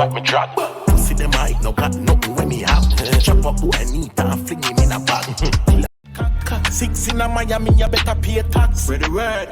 but me drag. See them I no got nothing when me have. Chop up what I need and fling him in a bag. 6 in a Miami, you better pay tax. Ready word.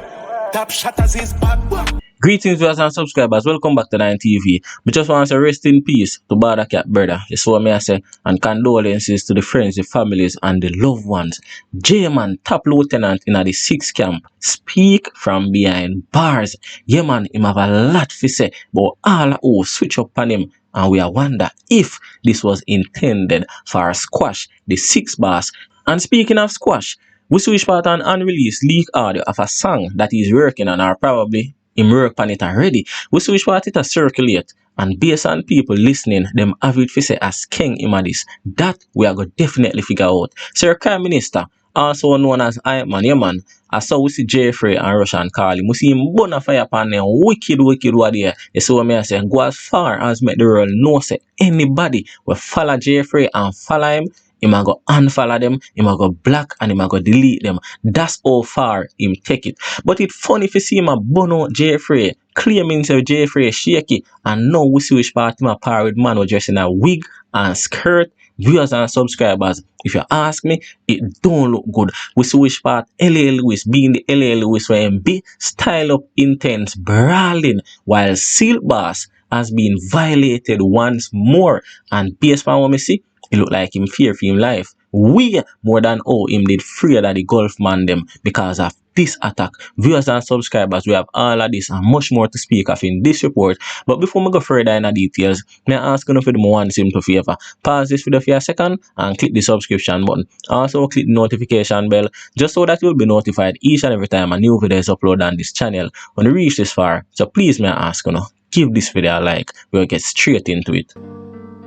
Top shatters is bad. Greetings viewers and subscribers, welcome back to 9TV. We just want to say rest in peace to Bada Cat brother. You saw me I say, and condolences to the friends, the families and the loved ones. Jman, top lieutenant in the 6th camp, speak from behind bars. Yeah man, him have a lot to say, but all who switch up on him. And we are wonder if this was intended for Squash, the 6th boss. And speaking of Squash, we switch part on unreleased leak audio of a song that he's working on, or probably him work on it already. We switch part it to circulate, and based on people listening, them have it for say as Skeng him a this. That we are going to definitely figure out. Sir Prime Minister, also known as Jman, yeah man, I saw we see Jeffrey and Russian call him. We see him burn a fire upon them wicked what there. You see what I say? Go as far as make the world know say anybody will follow Jeffrey and follow him. Him a go unfollow them, him a go block, and him a go delete them. That's how far him take it. But it's funny if you see him a bono Jeffrey, claiming say Jeffrey is shaky, and now we see which part him a par with man who dressed in a wig and skirt. Viewers and subscribers, if you ask me, it don't look good. We see which part LA Lewis being the LA Lewis where him be style up Intence brawling, while Silkboss has been violated once more. And based on what we see, it look like him fear for him life. Way more than him did afraid of the Gulf man them because of this attack. Viewers and subscribers, we have all of this and much more to speak of in this report. But before we go further in the details, may I ask you for the one simple favor. Pause this video for a second and click the subscription button. Also click the notification bell just so that you'll be notified each and every time a new video is uploaded on this channel when you reach this far. So please may I ask you, give this video a like. We'll get straight into it.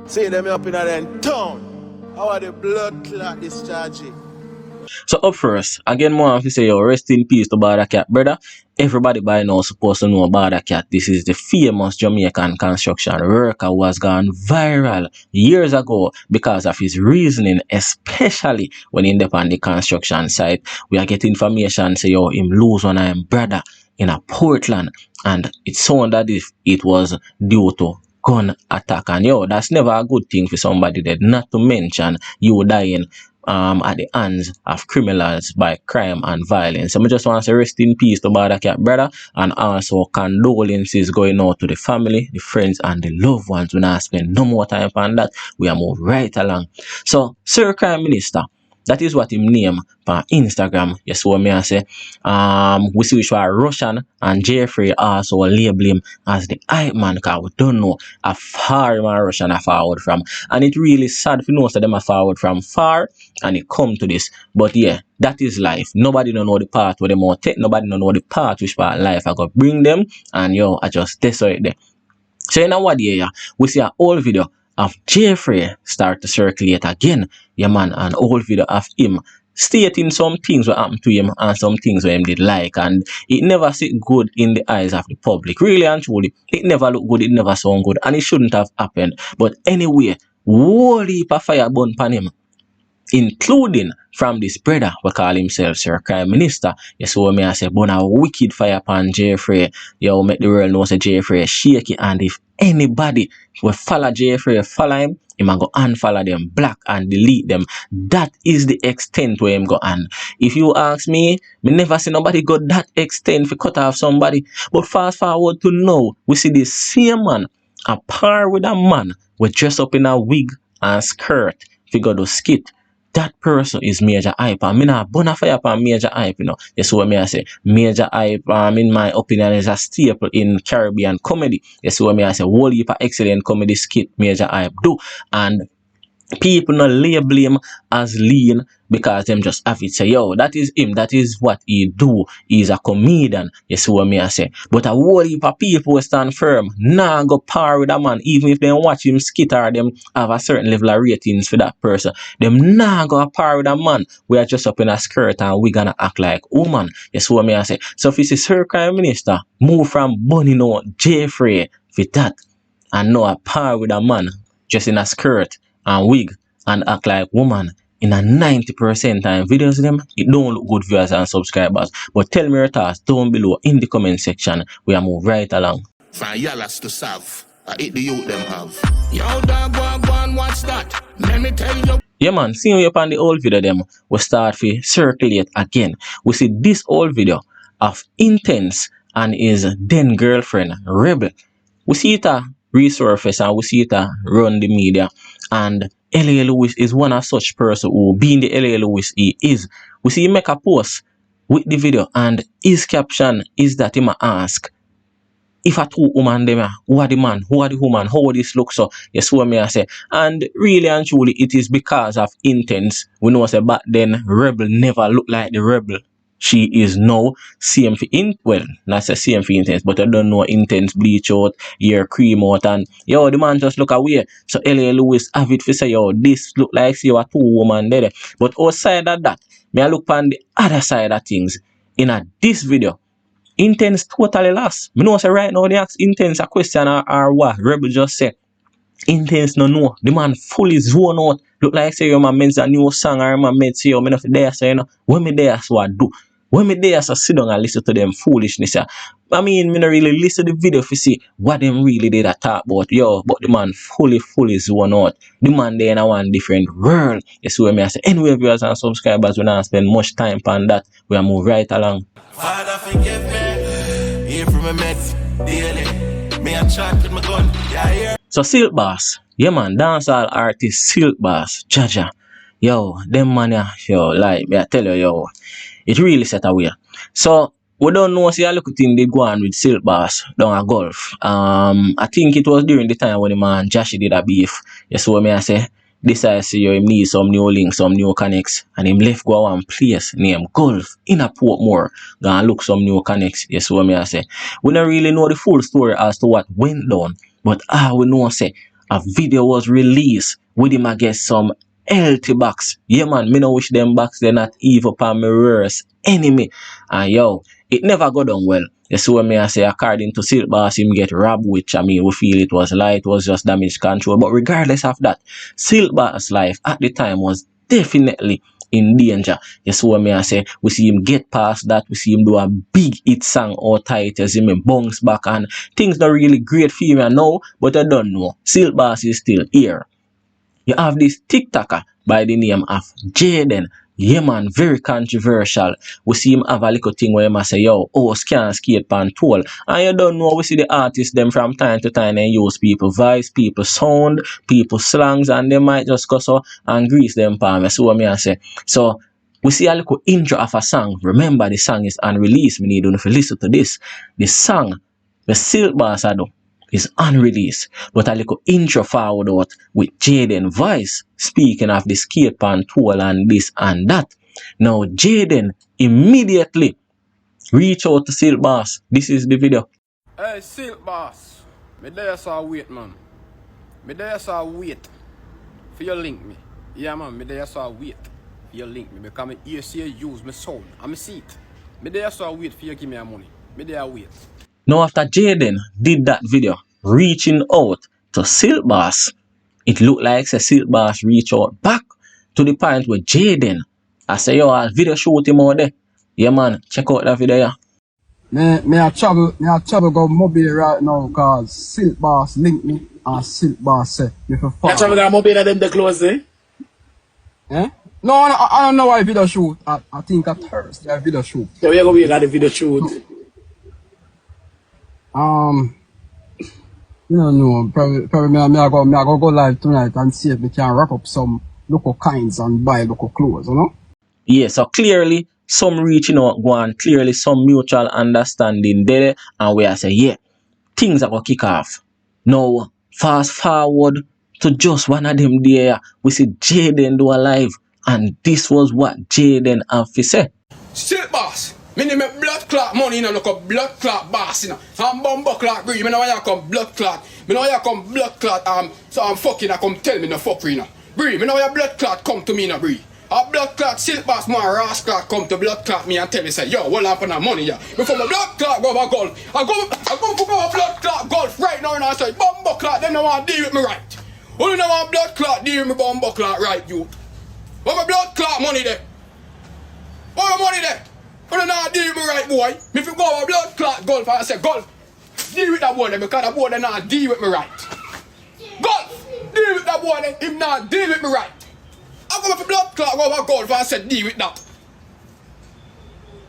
See them up in that town. How are the blood clot this Chargie? So up first, again more to say rest in peace to Bada Cat brother. Everybody by now supposed to know Bada Cat. This is the famous Jamaican construction worker who has gone viral years ago because of his reasoning, especially when in the construction site. We are getting information say him lose one of him brother in a Portland, and it sounded as if it was due to gun attack, and that's never a good thing for somebody that, not to mention you dying at the hands of criminals by crime and violence. So I just want to say rest in peace to Bada Cat brother, and also condolences going out to the family, the friends and the loved ones. We not spend no more time on that. We are move right along. So Sir Prime Minister, that is what him name on Instagram. Yes, what me I say. We see which are Russian and Jeffrey also label him as the hype man, because we don't know how far man Russian are forward from. And it really sad for know that them are forward from far and it come to this. But yeah, that is life. Nobody don't know the path where they want to take. Nobody don't know the path which part life I got bring them, and I just decide there. So in our day, we see an old video of Jeffrey start to circulate again, yeah man, an old video of him stating some things what happened to him and some things what him did like, and it never sit good in the eyes of the public. Really and truly, it never look good, it never sound good, and it shouldn't have happened. But anyway, whole heap of fire burn upon him, including from this brother we call himself Sir Prime Minister. You see what me I say, burn a wicked fire upon Jeffrey. Make the world know say Jeffrey is shaky, and if anybody will follow Jeffrey, follow him, he might go unfollow them, block and delete them. That is the extent where him go on. If you ask me never see nobody go that extent for cut off somebody. But fast forward to now, we see the same man a par with a man with dress up in a wig and skirt if go to skit. That person is major hype, and me not burn a fire upon major hype, You see what me I say? Major hype, in my opinion, is a staple in Caribbean comedy. You see what me I say? Whole heap of excellent comedy skit major hype do, and people not label him as lean because them just have it say, that is him, that is what he do. He's a comedian. You see what me I say? But a whole heap of people will stand firm, nah go par with a man, even if they watch him skit or them have a certain level of ratings for that person. Them nah go par with a man. We are just up in a skirt and we gonna act like woman. You see what me I say? So if it's a Sir Prime Minister, move from bunny no Jeffrey for that, and now a par with a man just in a skirt and wig and act like woman in a 90% time videos them, it don't look good, viewers and subscribers. But tell me your thoughts down below in the comment section. We are move right along. From Yalas to South, I eat the youth them have. Yo, dog, go on, watch that. Let me tell you. Yeah, man, seeing you upon the old video them, we start to circulate again. We see this old video of Intence and his then girlfriend, Rebel. We see it resurface and we see it run the media. And L.A. Lewis is one of such person who, being the L.A. Lewis he is. We see him make a post with the video and his caption is that him ask, if a two woman them, who are the man, who are the woman, how this look so? Yes, what me I say. And really and truly, it is because of Intence. We know say back then, Rebel never looked like the Rebel she is now. Same for not say same for Intence, but I don't know Intence bleach out, ear cream out, and yo, the man just look away. So L.A. Lewis have it for say, yo, this look like see a two woman there. But outside of that, me I look on the other side of things. In this video, Intence totally lost. Me know say right now they ask Intence a question or what. Rebel just say Intence no know. The man fully zone out. Look like say your man makes a new song or man made say yo me no fi there say you know. When me there so I do. When me there so sit down and listen to them foolishness. I mean me no really listen to the video to see what them really did talk about. Yo, but the man fully zone out. The man there in a one different world. You see what me I say. Anyway, viewers and subscribers, we not spend much time on that. We are move right along. Father, forgive me. Hear from my mates daily. Me a chat with my gun. Yeah, hear. So Silk Boss, yeah man, dancehall artist Silk Boss, Jaja. Yo, them man ya, yo, like me I tell you, yo, it really set away. So we don't know see a little thing they go on with Silk Boss down a golf. I think it was during the time when the man Joshi did a beef. You see what me I say? Decide see you him need some new links, some new connects, and him left go one place named Golf in a Portmore. Go and look some new connects. You see what me I say? We don't really know the full story as to what went down, but we know say a video was released with him against some healthy box. Yeah man, me no wish them box they're not evil upon my worst enemy. And yo, it never go down well. You see what me I say, according to Silk Boss, him get robbed, which I mean we feel it was lie, it was just damage control. But regardless of that, Silk Boss' life at the time was definitely in danger. You see what me I say, we see him get past that, we see him do a big hit song or tight, you see him bounce back and things not really great for him now, but I don't know. Silk Boss is still here. You have this TikToker by the name of Jayden. Yeah man, very controversial. We see him have a little thing where he say, yo, Skeng skate pan tool. And you don't know, we see the artists them from time to time and use people voice, people sound, people slangs, and they might just go so and grease them palm. So what me I say. So we see a little intro of a song. Remember the song is unreleased. We need to listen to this. The song, the Silk Boss I do, is unreleased, but a little intro forward out with Jayden voice speaking of the skate pan tool and this and that. Now Jayden immediately reach out to Silk Boss. This is the video. Hey Silk Boss, me there so wait man. Me there so wait for you link me. Yeah man, me there so wait for you link me because me ear see you use my sound and me see it. Me there so wait for you give me a money. Me there wait. Now after Jayden did that video, reaching out to Silk Boss, it looked like Silk Boss reach out back to the point where Jayden, I say yo, I'll video shoot him out there. Yeah man, check out that video. Me I travel go mobile right now cause Silk Boss link me and Silk Boss say me for far. You travel go mobile them the close eh? Eh? No, I don't know why video shoot. I think at Thursday I video shoot. So we go be got the video shoot. You don't know, probably me I go live tonight and see if we can wrap up some local kinds and buy local clothes, you know? Yeah, so clearly some reaching out go on, clearly some mutual understanding there, and we are say, yeah, things are gonna kick off. Now, fast forward to just one of them there, we see Jayden do a live, and this was what Jayden have to say. Silk Boss, me need me blood clot money, you know, look a blood clot boss, you know. I'm bumbo clot, bro. Me know why you come blood clot. Me know why you come blood clot, so I'm fucking, I come tell me no fuck, you know. Bro, me know why blood clot come to me, you know, bro. A blood clot, Silk Boss, my ras clot come to blood clot me and tell me, say, yo, what happened to money, yeah? Before my blood clot go over golf, I go for my blood clot golf right now, and I say, bumbo clot, them no want to deal with me right. Only no want blood clot deal with me bumbo clot right, you. What my blood clot money there? What my money there? Only not deal with me right, boy. If you go over blood clot golf, I say, golf, deal with that boy there, because that boy they not deal with me right. boy then, him not deal with me right. I go for blood clot, go over gold and said deal with that.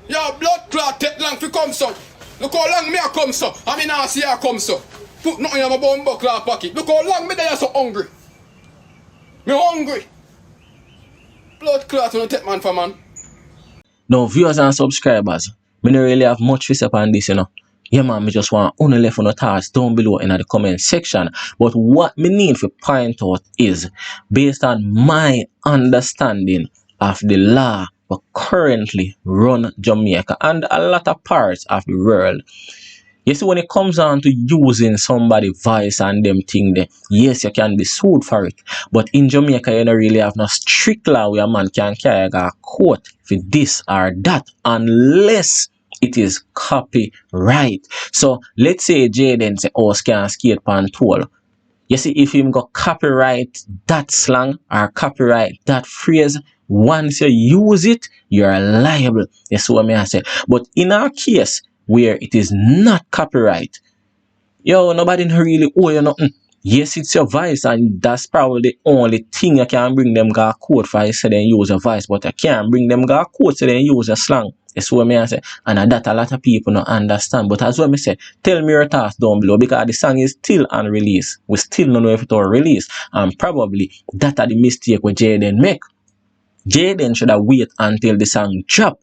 Your blood clot take long to come so. Look how long me a come so. I mean I see I come so. Put nothing in my bumbo clot pocket. Look how long me there so hungry. Me hungry. Blood clot don't take man for man. Now, viewers and subscribers, me don't really have much to say on this, you know. Yeah, man, me just want only left on the thoughts down below in the comment section. But what me need to point out is, based on my understanding of the law that currently run Jamaica and a lot of parts of the world, you see, when it comes on to using somebody's voice and them thing there, yes, you can be sued for it. But in Jamaica, you don't really have no strict law where a man can carry a court for this or that unless it is copyright. So let's say Jayden say, oh, can skate pan tool. You see, if him go copyright that slang or copyright that phrase, once you use it, you're liable. That's what I say. But in our case, where it is not copyright, yo, nobody really owe you nothing. Yes, it's your voice, and that's probably the only thing you can bring them go court for. You say they use a voice, but you can't bring them go court so they use a slang. That's what I say. And that a lot of people don't understand. But as what I say, tell me your thoughts down below, because the song is still unreleased. We still don't know if it will release. And probably that are the mistake what Jayden make. Jayden should have wait until the song drop.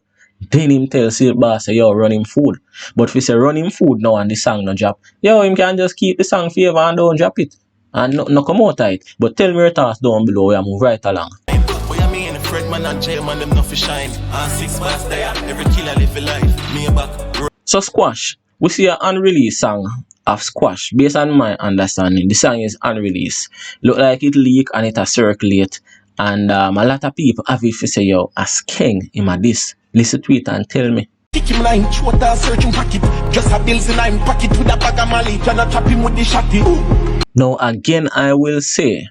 Then him tell Silkboss say, yo, run him food. But if he say run him food now and the song no drop, yo, him can just keep the song forever and don't drop it. And no come out of it. But tell me your thoughts down below, we move right along. What you mean, Fredman and Jman, them not for shine. And 6 months there, every killer live a life. Me back. So Squash, we see an unreleased song of Squash. Based on my understanding, the song is unreleased. Look like it leak and it a circulate. And a lot of people have if you say, yo, a Skeng him a this. Listen to it and tell me. Kick him like throat and searching pocket. Just a bills in I'm pocket with a bag of Mali. Cannot tap him with the shotty. Now again I will say,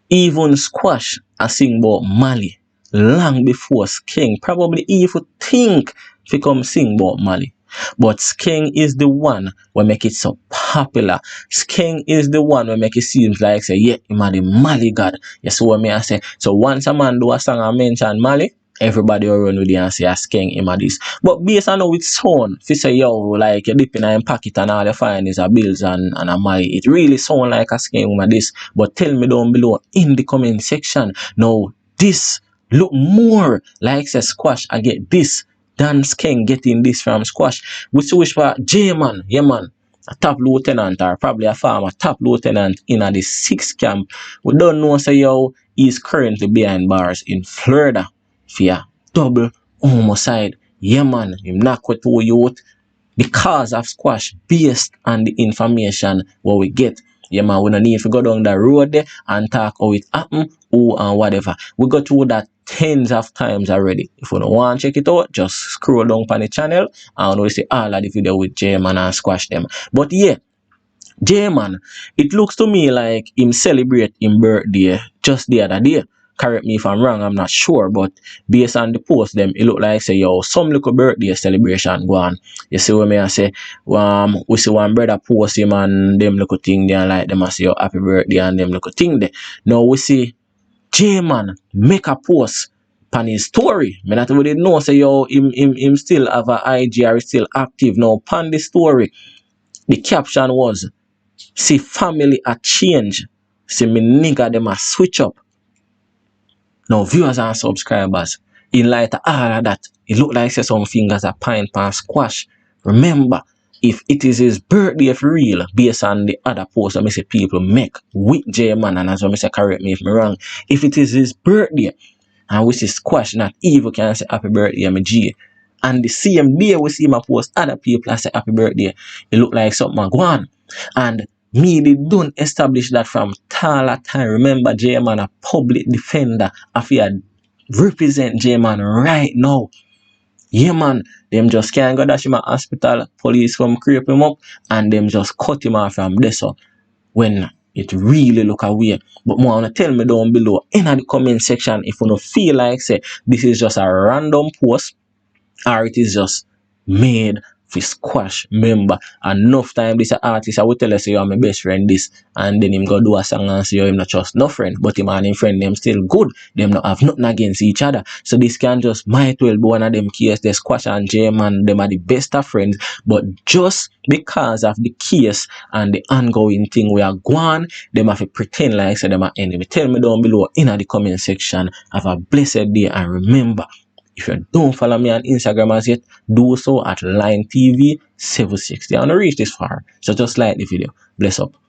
even Squash a sing about Mali long before Skeng probably even think to come sing about Mali. But Skeng is the one who make it so popular. Skeng is the one who make it seems like say, yeah, him a the Mali god. You see what I say? So once a man do a song and mention Mali, everybody will run with it and say, Skeng him a this. But based on how it's sound, if you say, yo, like you dip in a pocket and all you find is a bills and a Mali, it really sound like a Skeng him a this. But tell me down below in the comment section, now this look more like say Squash I get this than Skeng getting this from Squash. We wish for Jman, yeah man, a top lieutenant or probably a farmer, top lieutenant in the 6th camp. We don't know say yo, he's currently behind bars in Florida for a double homicide. Yeah man, him knock with 2 youth because of Squash based on the information what we get. Yeah man, we don't need to go down the road there and talk how it happened or and whatever. We go through that tens of times already. If you don't want to check it out, just scroll down on the channel and we see all of the video with Jman and Squash them. But yeah, Jman, it looks to me like him celebrate his birthday just the other day. Correct me if I'm wrong, I'm not sure, but based on the post them, it look like say, yo, some little birthday celebration go on. You see what I say? We see one brother post him and them little thing there, and like them say, yo, happy birthday and them little thing there. Now we see Jman make a post on his story. Me not really know say, yo, him still have a IG or still active. Now upon the story, the caption was, see family a change. See me nigga them a switch up. Now, viewers and subscribers, in light of all of that, it look like say some fingers are pint pan Squash. Remember, if it is his birthday for real, based on the other posts that I say people make with Jman, and as I say, correct me if I'm wrong, if it is his birthday, and we see Squash not even can say happy birthday, my G, and the same day we see him post other people and say happy birthday, it look like something go on. And me, they don't establish that from Tala time. Remember, Jman a public defender. If you represent Jman right now, yeah man, them just can't go dash him at hospital. Police come creep him up and them just cut him off from there. So when it really look away. But more wanna tell me down below in the comment section if you don't feel like say this is just a random post or it is just made fi squash member. Enough time this a artist I will tell us say you are my best friend this, and then him go do a song and say you him not trust no friend, but him and him friend them still good. Them not have nothing against each other. So this can just might well be one of them case. The Squash and Jman, them are the best of friends, but just because of the case and the ongoing thing we are going, them have to pretend like say them are enemy. Tell me down below in the comment section. Have a blessed day, and remember, if you don't follow me on Instagram as yet, do so at Line TV 760. I want to reach this far, so just like the video. Bless up.